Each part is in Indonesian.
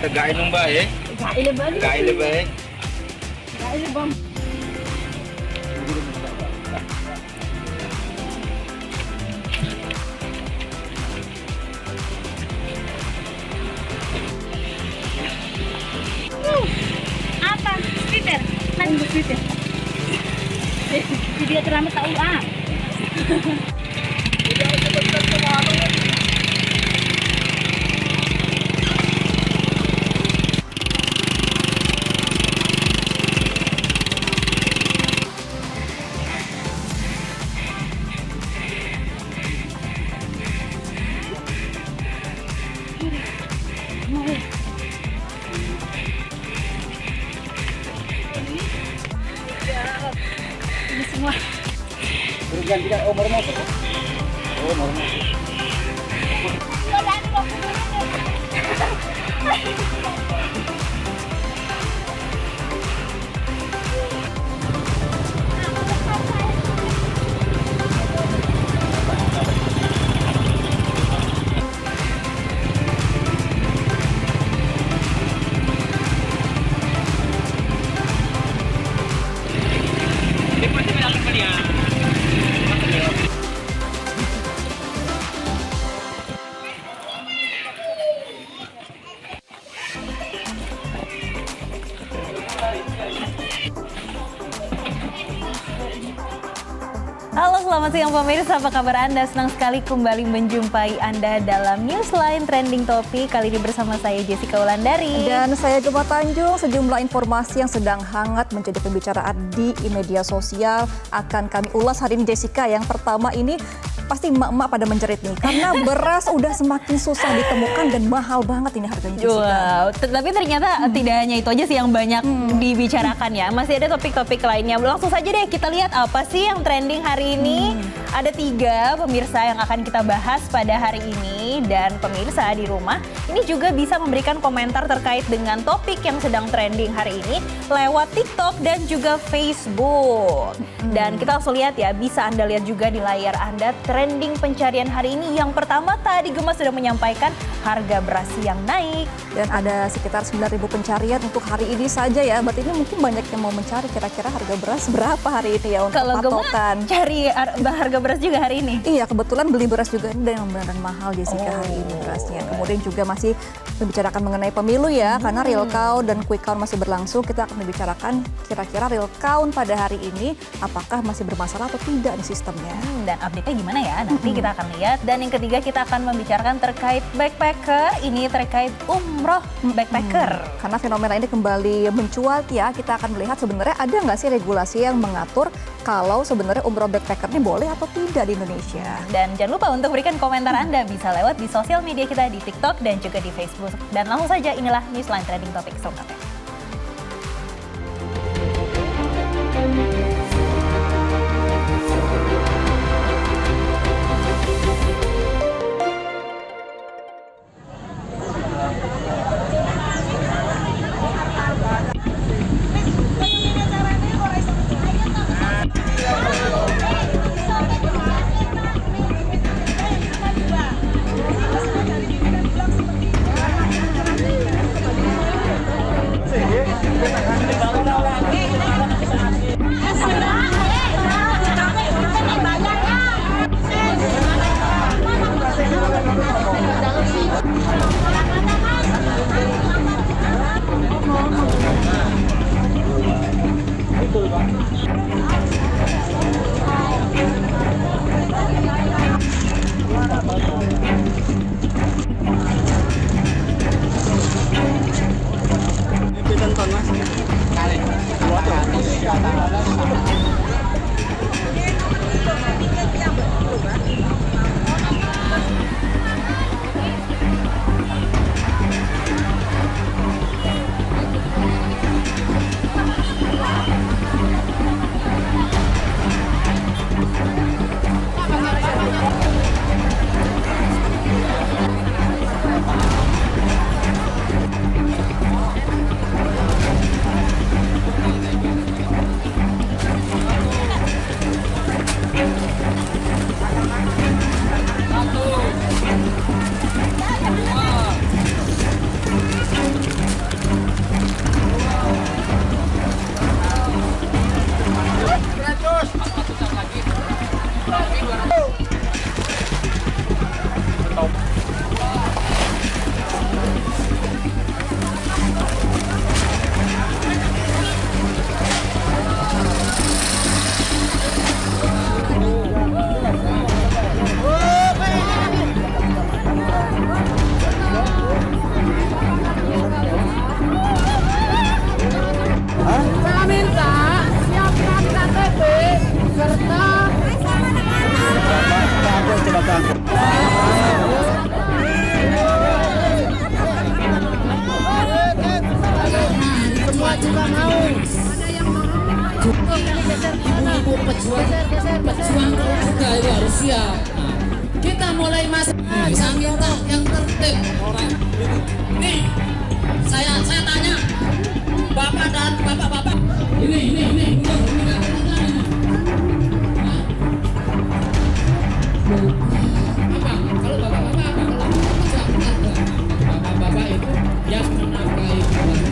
Tegain dong, Mbak, ya. Tegain deh, Mbak. Apa? Twitter? Nanggung Twitter. Video terlambat tahu ah. Ini semua. Berganti kan? Oh, mau masuk. Oh, mau masuk. Halo, selamat siang pemirsa, apa kabar Anda? Senang sekali kembali menjumpai Anda dalam Newsline Trending Topik. Kali ini bersama saya Jessica Wulandari. Dan saya Gemma Tanjung. Sejumlah informasi yang sedang hangat menjadi pembicaraan di media sosial akan kami ulas hari ini, Jessica. Yang pertama ini pasti emak-emak pada menjerit nih, karena beras udah semakin susah ditemukan dan mahal banget ini harganya, Jessica. Wow, tapi ternyata tidak hanya itu aja sih yang banyak dibicarakan ya. Masih ada topik-topik lainnya. Langsung saja deh kita lihat apa sih yang trending hari ini. Ada 3 pemirsa yang akan kita bahas pada hari ini. Dan pemirsa di rumah ini juga bisa memberikan komentar terkait dengan topik yang sedang trending hari ini lewat TikTok dan juga Facebook. Dan kita langsung lihat ya, bisa Anda lihat juga di layar Anda trending pencarian hari ini. Yang pertama tadi Gemma sudah menyampaikan harga beras yang naik. Dan ada sekitar 9.000 pencarian untuk hari ini saja ya. Berarti ini mungkin banyak yang mau mencari kira-kira harga beras berapa hari ini ya untuk Kalau Gemma patokan. cari harga beras juga hari ini. Iya, kebetulan beli beras juga ini yang beneran mahal, Jessica, hari ini berasnya. Kemudian juga masih membicarakan mengenai pemilu ya, karena real count dan quick count masih berlangsung. Kita akan membicarakan kira-kira real count pada hari ini apakah masih bermasalah atau tidak di sistemnya. Dan update-nya gimana ya? Nanti kita akan lihat. Dan yang ketiga kita akan membicarakan terkait backpacker. Ini terkait umroh backpacker. Karena fenomena ini kembali mencuat ya, kita akan melihat sebenarnya ada nggak sih regulasi yang mengatur kalau sebenarnya umroh backpacker ini boleh atau tidak di Indonesia. Dan jangan lupa untuk berikan komentar Anda bisa lewat di sosial media kita di TikTok dan juga di Facebook. Dan langsung saja inilah Newsline Trending Topik selengkapnya. Saya minta siapkan KTP serta semua juga mau. Ibu-ibu pejuang juga itu harus siap. Nah, kita mulai masuk. Saya minta yang tertib. Nih, saya tanya, bapak dan bapak-bapak. Ini. Kalau bapak-bapak apa? Kalau bapak-bapak itu yang menafkahi keluarga.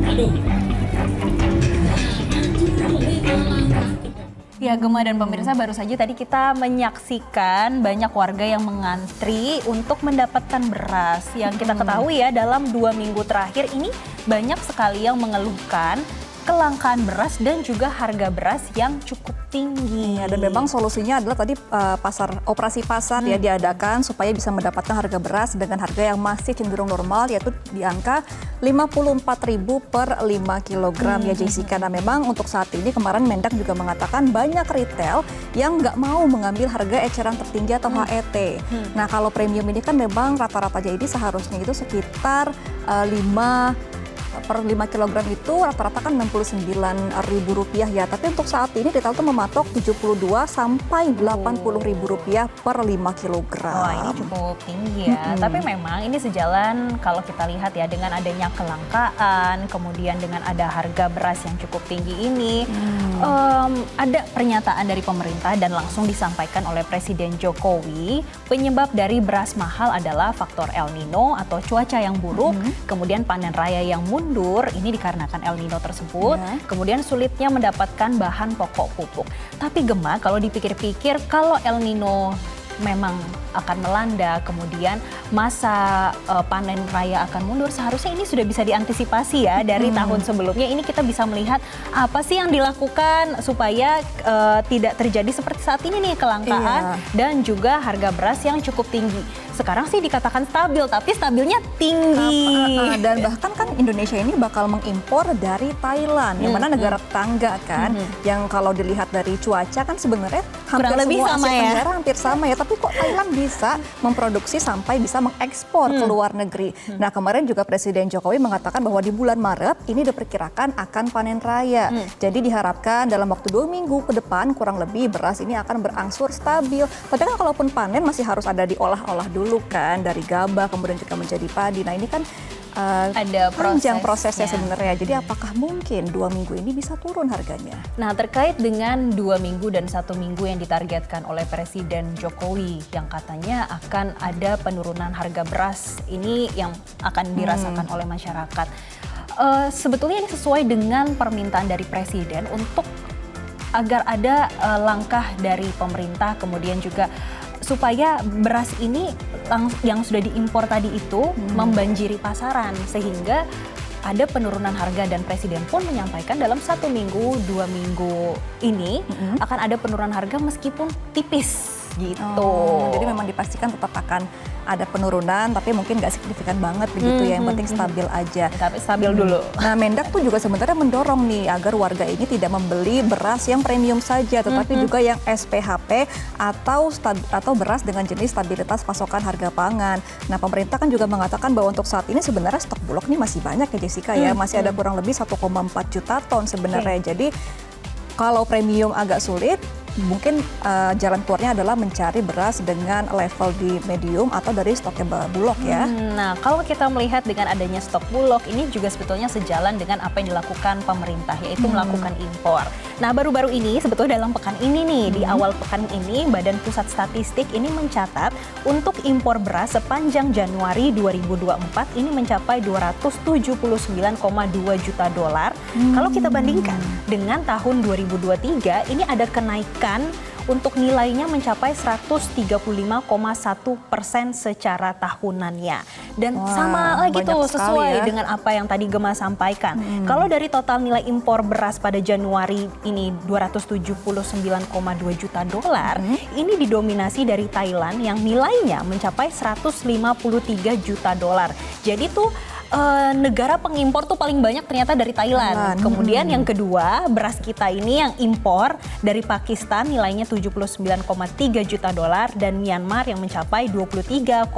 Aduh. Ya, Gema dan pemirsa, baru saja tadi kita menyaksikan banyak warga yang mengantri untuk mendapatkan beras. Yang kita ketahui ya, dalam 2 minggu terakhir ini banyak sekali yang mengeluhkan kelangkaan beras dan juga harga beras yang cukup tinggi. Ya, dan memang solusinya adalah tadi operasi pasar ya diadakan supaya bisa mendapatkan harga beras dengan harga yang masih cenderung normal, yaitu di angka 54.000 per 5 kg ya Jessica. Nah memang untuk saat ini kemarin Mendak juga mengatakan banyak retail yang nggak mau mengambil harga eceran tertinggi atau HET. Nah kalau premium ini kan memang rata-rata jadi seharusnya itu sekitar 5 per 5 kg itu rata-rata kan Rp69.000 ya. Tapi untuk saat ini retail tuh mematok Rp72 sampai Rp80.000 per 5 kg. Wah, ini cukup tinggi ya. Tapi memang ini sejalan kalau kita lihat ya dengan adanya kelangkaan, kemudian dengan ada harga beras yang cukup tinggi ini. Ada pernyataan dari pemerintah dan langsung disampaikan oleh Presiden Jokowi, penyebab dari beras mahal adalah faktor El Nino atau cuaca yang buruk, kemudian panen raya yang mundur, ini dikarenakan El Nino tersebut, kemudian sulitnya mendapatkan bahan pokok pupuk. Tapi Gema, kalau dipikir-pikir, kalau El Nino memang akan melanda, kemudian masa panen raya akan mundur, seharusnya ini sudah bisa diantisipasi ya dari tahun sebelumnya. Ini kita bisa melihat apa sih yang dilakukan supaya tidak terjadi seperti saat ini nih, kelangkaan dan juga harga beras yang cukup tinggi. Sekarang sih dikatakan stabil, tapi stabilnya tinggi. Dan bahkan kan Indonesia ini bakal mengimpor dari Thailand, yang mana negara tetangga kan, yang kalau dilihat dari cuaca kan sebenarnya hampir kurang lebih semua sama Asia ya. Tenggara hampir sama ya, tapi kok Thailand bisa memproduksi sampai bisa mengekspor ke luar negeri. Nah kemarin juga Presiden Jokowi mengatakan bahwa di bulan Maret ini diperkirakan akan panen raya. Jadi diharapkan dalam waktu 2 minggu ke depan kurang lebih beras ini akan berangsur stabil. Tapi kan kalaupun panen masih harus ada diolah-olah dulu kan, dari gabah kemudian juga menjadi padi. Nah ini kan ada panjang prosesnya sebenarnya. Jadi apakah mungkin 2 minggu ini bisa turun harganya? Nah terkait dengan 2 minggu dan 1 minggu yang ditargetkan oleh Presiden Jokowi yang katanya akan ada penurunan harga beras ini yang akan dirasakan oleh masyarakat. Sebetulnya ini sesuai dengan permintaan dari Presiden untuk agar ada langkah dari pemerintah, kemudian juga supaya beras ini yang sudah diimpor tadi itu membanjiri pasaran, sehingga ada penurunan harga. Dan Presiden pun menyampaikan dalam 1 minggu, 2 minggu ini akan ada penurunan harga meskipun tipis gitu. Jadi memang dipastikan tetap akan ada penurunan, tapi mungkin nggak signifikan banget begitu ya, yang penting stabil aja. Tapi stabil dulu. Nah Mendak tuh juga sebenarnya mendorong nih agar warga ini tidak membeli beras yang premium saja, tetapi juga yang SPHP atau beras dengan jenis stabilitas pasokan harga pangan. Nah pemerintah kan juga mengatakan bahwa untuk saat ini sebenarnya stok bulog nih masih banyak ya Jessica ya, masih ada kurang lebih 1,4 juta ton sebenarnya. Jadi kalau premium agak sulit, mungkin jalan keluarnya adalah mencari beras dengan level di medium atau dari stoknya bulog ya. Nah kalau kita melihat dengan adanya stok bulog ini juga sebetulnya sejalan dengan apa yang dilakukan pemerintah, yaitu melakukan impor. Nah baru-baru ini sebetulnya dalam pekan ini nih, di awal pekan ini Badan Pusat Statistik ini mencatat untuk impor beras sepanjang Januari 2024 ini mencapai 279,2 juta dolar. Kalau kita bandingkan dengan tahun 2023 ini ada kenaikan untuk nilainya mencapai 135,1% secara tahunannya. Dan sama lagi banyak tuh sekali sesuai ya. dengan apa yang tadi Gemma sampaikan. Kalau dari total nilai impor beras pada Januari ini 279,2 juta dolar, ini didominasi dari Thailand yang nilainya mencapai 153 juta dolar. Jadi tuh negara pengimpor tuh paling banyak ternyata dari Thailand. Kemudian yang kedua, beras kita ini yang impor dari Pakistan nilainya 79,3 juta dolar dan Myanmar yang mencapai 23,98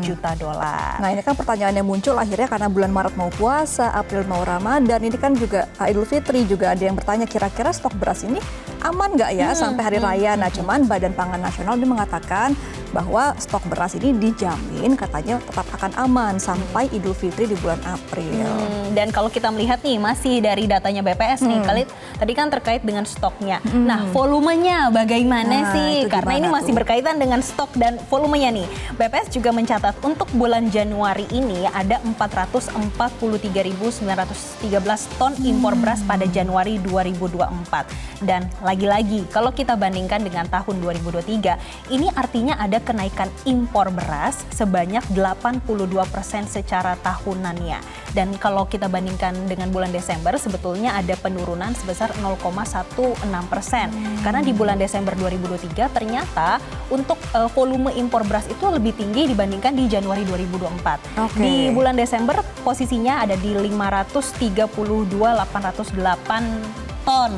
juta dolar. Nah ini kan pertanyaan yang muncul akhirnya karena bulan Maret mau puasa, April mau Ramadan, ini kan juga Idul Fitri, juga ada yang bertanya kira-kira stok beras ini aman nggak ya sampai hari raya. Nah cuman Badan Pangan Nasional ini mengatakan bahwa stok beras ini dijamin katanya tetap akan aman sampai Idul Fitri di bulan April. Dan kalau kita melihat nih masih dari datanya BPS nih, tadi kan terkait dengan stoknya. Nah volumenya bagaimana sih? itu Karena ini gimana masih tuh? berkaitan dengan stok dan volumenya nih. BPS juga mencatat untuk bulan Januari ini ada 443.913 ton impor beras pada Januari 2024. Dan lagi-lagi kalau kita bandingkan dengan tahun 2023, ini artinya ada kenaikan impor beras sebanyak 82% secara tahunannya. Dan kalau kita bandingkan dengan bulan Desember, sebetulnya ada penurunan sebesar 0,16%. Karena di bulan Desember 2023 ternyata untuk volume impor beras itu lebih tinggi dibandingkan di Januari 2024. Oke. Di bulan Desember posisinya ada di 532.808 ton.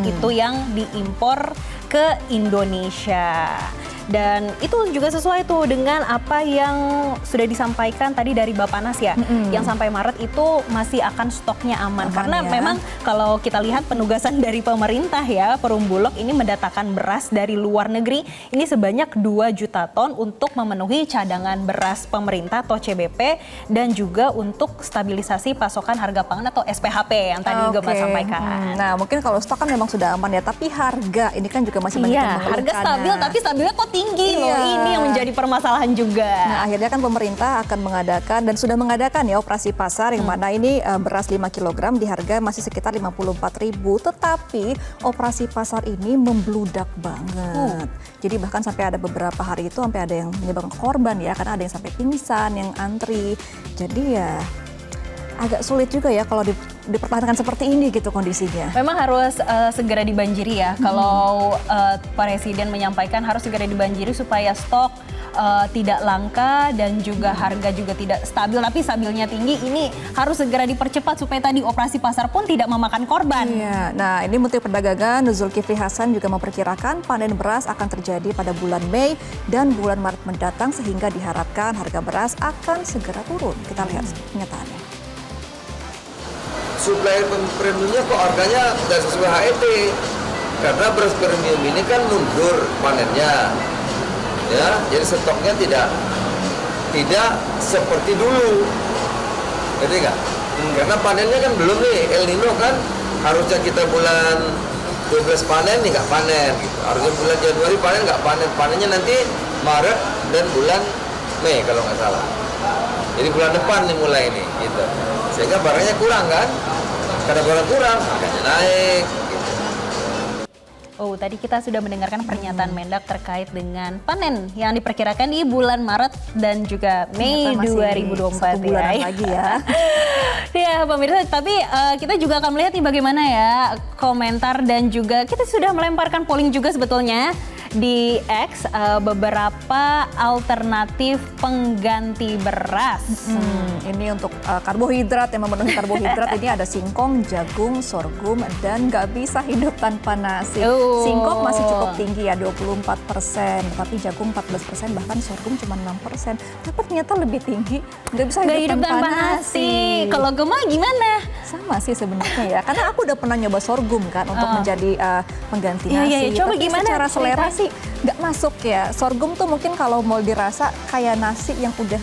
Itu yang diimpor ke Indonesia. Dan itu juga sesuai tuh dengan apa yang sudah disampaikan tadi dari Bappenas ya, yang sampai Maret itu masih akan stoknya aman. Karena ya. memang kalau kita lihat penugasan dari pemerintah ya, Perum Bulog ini mendatangkan beras dari luar negeri ini sebanyak 2 juta ton untuk memenuhi cadangan beras pemerintah atau CBP dan juga untuk stabilisasi pasokan harga pangan atau SPHP yang tadi Gemma sampaikan. Nah mungkin kalau stok kan memang sudah aman ya, tapi harga ini kan juga masih banyak yang Harga mengeluhkan. stabil tapi stabilnya kok tinggi loh. Iya. Ini yang menjadi permasalahan juga. Nah akhirnya kan pemerintah akan mengadakan dan sudah mengadakan ya operasi pasar yang mana ini beras 5 kg di harga masih sekitar 54.000, tetapi operasi pasar ini membludak banget. Jadi bahkan sampai ada beberapa hari itu sampai ada yang menyebabkan korban ya, karena ada yang sampai pingsan, yang antri. Jadi ya agak sulit juga ya kalau dipertahankan seperti ini gitu kondisinya. Memang harus segera dibanjiri ya. Kalau Presiden menyampaikan harus segera dibanjiri supaya stok tidak langka dan juga harga juga tidak stabil, tapi stabilnya tinggi. Ini harus segera dipercepat supaya tadi operasi pasar pun tidak memakan korban. Iya. Nah ini Menteri Perdagangan Zulkifli Hasan juga memperkirakan panen beras akan terjadi pada bulan Mei dan bulan Maret mendatang sehingga diharapkan harga beras akan segera turun. Kita lihat kenyataannya. Supplier premiumnya kok harganya nggak sesuai HET, karena beras premium ini kan mundur panennya, ya, jadi stoknya tidak seperti dulu, ngerti nggak? Karena panennya kan belum nih, El Nino kan harusnya kita bulan 12 panen nih nggak panen, gitu. Harusnya bulan Januari panen nggak panen, panennya nanti Maret dan bulan Mei kalau nggak salah. Jadi bulan depan nih mulai nih, gitu. Sehingga barangnya kurang kan? Karena barang kurang, harganya naik. Gitu. Oh, tadi kita sudah mendengarkan pernyataan Mendak terkait dengan panen yang diperkirakan di bulan Maret dan juga Mei 2024 1 bulanan lagi ya. Ya pemirsa, tapi kita juga akan melihat nih bagaimana ya komentar dan juga kita sudah melemparkan polling juga sebetulnya di X beberapa alternatif pengganti beras. Ini untuk karbohidrat, yang memenuhi karbohidrat ini ada singkong, jagung, sorghum, dan nggak bisa hidup tanpa nasi. Singkong masih cukup tinggi ya 24%, tapi jagung 14%, bahkan sorghum cuma 6%. Tapi ternyata lebih tinggi nggak bisa hidup tanpa nasi. Kalau Gemma gimana? Sama sih sebenarnya ya, karena aku udah pernah nyoba sorghum kan untuk menjadi pengganti Iya, nasi. iya, iya. Coba tapi gimana secara selera ceritanya? sih nggak masuk ya. Sorghum tuh mungkin kalau mau dirasa kayak nasi yang udah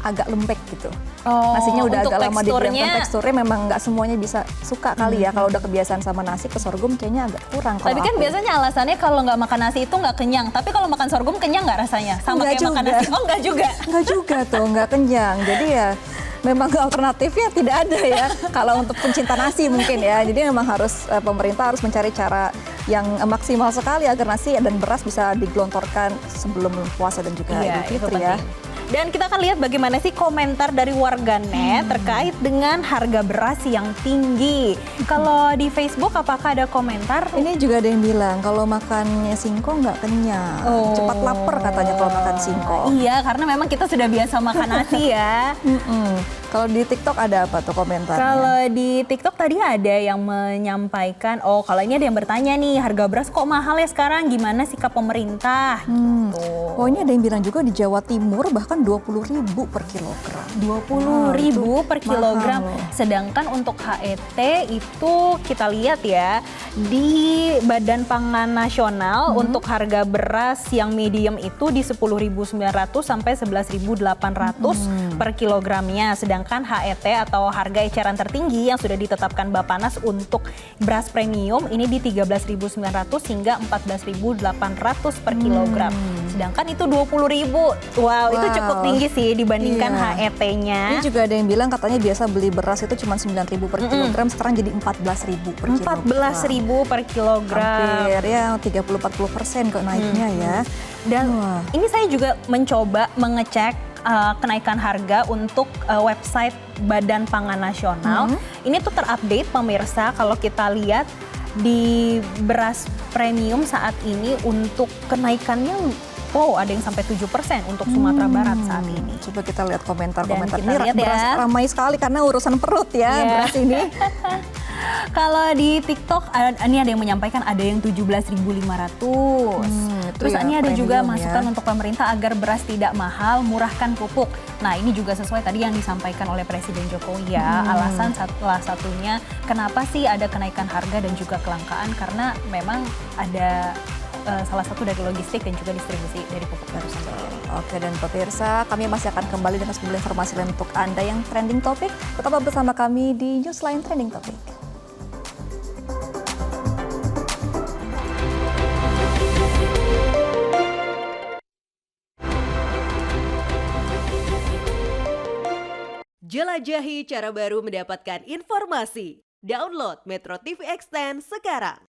agak lembek gitu. Nasinya udah untuk agak lama didiamkan, teksturnya- teksturnya memang nggak semuanya bisa suka kali ya. Kalau udah kebiasaan sama nasi, ke sorghum kayaknya agak kurang. Tapi kan biasanya alasannya kalau nggak makan nasi itu nggak kenyang. Tapi kalau makan sorghum kenyang nggak rasanya? Sama Nggak kayak makan juga. nasi. Oh nggak juga. Nggak juga tuh, nggak kenyang. Jadi ya memang alternatifnya tidak ada ya. Kalau untuk pencinta nasi mungkin ya. Jadi memang harus pemerintah harus mencari cara yang maksimal sekali agar nasi dan beras bisa digelontorkan sebelum puasa dan juga Idul itu Fitri ya. penting. Dan kita akan lihat bagaimana sih komentar dari warganet terkait dengan harga beras yang tinggi. Kalau di Facebook apakah ada komentar? Ini juga ada yang bilang kalau makannya singkong nggak kenyang, cepat lapar katanya kalau makan singkong. Iya, karena memang kita sudah biasa makan nasi ya. Kalau di TikTok ada apa tuh komentarnya? Kalau di TikTok tadi ada yang menyampaikan, oh kalau ini ada yang bertanya nih, harga beras kok mahal ya sekarang, gimana sikap pemerintah? Gitu. Oh ini ada yang bilang juga di Jawa Timur bahkan 20.000 per kilogram. 20.000 per mahal kilogram. loh. Sedangkan untuk HET itu kita lihat ya di Badan Pangan Nasional untuk harga beras yang medium itu di 10.900 sampai 11.800 per kilogramnya. Sedangkan HET atau harga eceran tertinggi yang sudah ditetapkan Bappenas untuk beras premium ini di 13.900 hingga 14.800 per kilogram. Sedangkan itu 20.000. Wow, itu cukup tinggi sih dibandingkan HET-nya. Ini juga ada yang bilang katanya biasa beli beras itu cuma 9.000 per kilogram, sekarang jadi 14.000 per kilogram. 14.000 per kilogram. Hampir ya 30-40% kok naiknya ya. Dan ini saya juga mencoba mengecek kenaikan harga untuk website Badan Pangan Nasional. Ini tuh terupdate pemirsa, kalau kita lihat di beras premium saat ini untuk kenaikannya ada yang sampai 7% untuk Sumatera Barat saat ini. Coba kita lihat komentar-komentar. Dan Ini kita lihat beras ya. ramai sekali karena urusan perut ya beras ini. Kalau di TikTok ini ada yang menyampaikan ada yang 17.500. Terus ya, ini ada juga premium masukan ya. untuk pemerintah agar beras tidak mahal, murahkan pupuk. Nah ini juga sesuai tadi yang disampaikan oleh Presiden Jokowi ya. Alasan salah satunya kenapa sih ada kenaikan harga dan juga kelangkaan, karena memang ada salah satu dari logistik dan juga distribusi dari pupuk baru sendiri. Oke, dan pemirsa, kami masih akan kembali dengan sejumlah informasi lain untuk Anda yang trending topik. Tetaplah bersama kami di Newsline Trending Topik. Jelajahi cara baru mendapatkan informasi. Download Metro TV Extend sekarang.